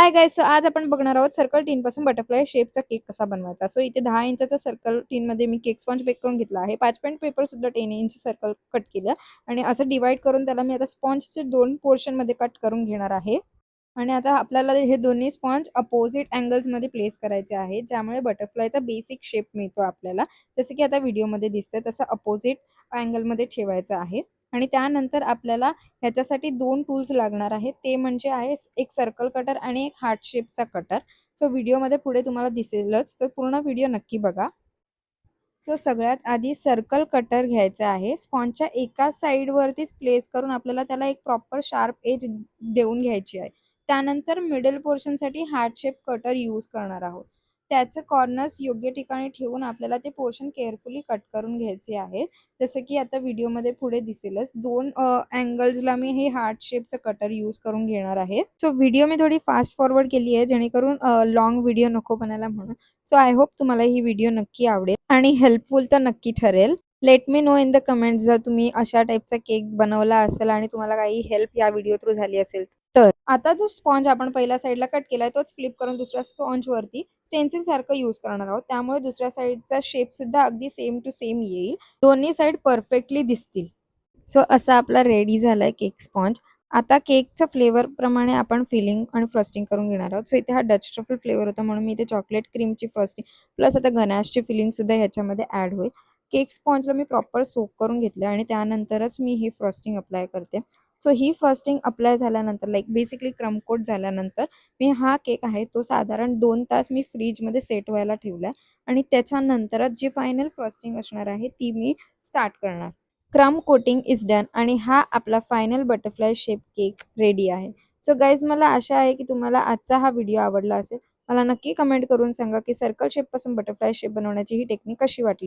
Hi guys, so आज आपण बघणार आहोत सर्कल टीन पासून बटरफ्लाय शेपचा केक कसा बनवायचा. सो इथे 10 इंचाचा सर्कल टीन मध्ये मी केक स्पॉन्ज बेक करून घेतला आहे. 5 पॉइंट पेपर सुद्धा 10 इंच सर्कल कट केलं आणि असं डिवाइड करून त्याला मी आता स्पॉन्जचे 2 पोर्शन मध्ये कट करून घेणार आहे. आणि आता आपल्याला हे दोन्ही स्पॉन्ज अपोजिट अँगल्स मध्ये प्लेस करायचे आहेत, ज्यामुळे बटरफ्लायचा बेसिक शेप मिळतो आपल्याला. जसं की आता व्हिडिओमध्ये दिसतंय तसं अपोजिट अँगलमध्ये ठेवायचं आहे. आणि त्यानंतर आपल्याला ह्याच्यासाठी 2 टूल्स लागणार आहेत. ते म्हणजे आहे एक सर्कल कटर आणि एक हार्ट शेपचा कटर. सो व्हिडिओमध्ये पुढे तुम्हाला दिसेलच, तर पूर्ण व्हिडिओ नक्की बघा. सो सगळ्यात आधी सर्कल कटर घ्यायचा आहे. स्पॉन्जच्या एका साईडवरतीच प्लेस करून आपल्याला त्याला एक प्रॉपर शार्प एज देऊन घ्यायची आहे. त्यानंतर मिडल पोर्शनसाठी हार्ट शेप कटर यूज करणार आहोत. त्याचे कॉर्नर्स योग्य ठिकाणी ठेवून आपल्याला ते पोर्शन केअरफुली कट करून घ्यायचे आहे. जसं की आता व्हिडिओमध्ये पुढे दिसेलच, 2 अँगल्सला मी हे हार्ट शेपचं कटर यूज करून घेणार आहे. सो व्हिडिओ मी थोडी फास्ट फॉरवर्ड केली आहे, जेणेकरून लाँग व्हिडिओ नको बनायला म्हणून. सो आय होप तुम्हाला ही व्हिडिओ नक्की आवडेल आणि हेल्पफुल तर नक्की ठरेल. Let me know in the comments जर तुम्ही अशा टाईपचा केक बनवला असेल आणि तुम्हाला काही हेल्प या व्हिडिओ थ्रू झाली असेल तर. आता जो स्पॉन्ज आपण पहिल्या साईडला कट केलाय तोच फ्लिप करून दुसऱ्या स्पॉन्जवरती स्टेन्सिल सारखं यूज करणार आहोत. त्यामुळे दुसऱ्या साईडचा शेप सुद्धा अगदी सेम टू सेम येईल. दोन्ही साईड परफेक्टली दिसतील. सो असा आपला रेडी झालाय केक स्पॉन्ज. आता केकच्या फ्लेवरप्रमाणे आपण फिलिंग आणि फ्रस्टिंग करून घेणार आहोत. सो इथे हा डच ट्रफल फ्लेवर होता, म्हणून मी इथे चॉकलेट क्रीमची फ्रस्टिंग प्लस आता गनाशची फिलिंगसुद्धा ह्याच्यामध्ये ॲड होईल. केक स्पॉन्जला मी प्रॉपर सोक करून घेतलं आणि त्यानंतरच मी ही फ्रस्टिंग अप्लाय करते. सो ही फ्रस्टिंग अप्लाय झाल्यानंतर बेसिकली क्रम कोट झाल्यानंतर मी हा केक आहे तो साधारण 2 तास मी फ्रीजमध्ये सेट व्हायला ठेवला आणि त्याच्यानंतरच जी फायनल फ्रस्टिंग असणार आहे ती मी स्टार्ट करणार. क्रम कोटिंग इज डन आणि हा आपला final butterfly shape cake ready आहे. सो गाईज, मला आशा आहे की तुम्हाला आजचा हा व्हिडिओ आवडला असेल. मला नक्की कमेंट करून सांगा की सर्कल शेपपासून बटरफ्लाय शेप बनवण्याची ही टेक्निक कशी वाटली.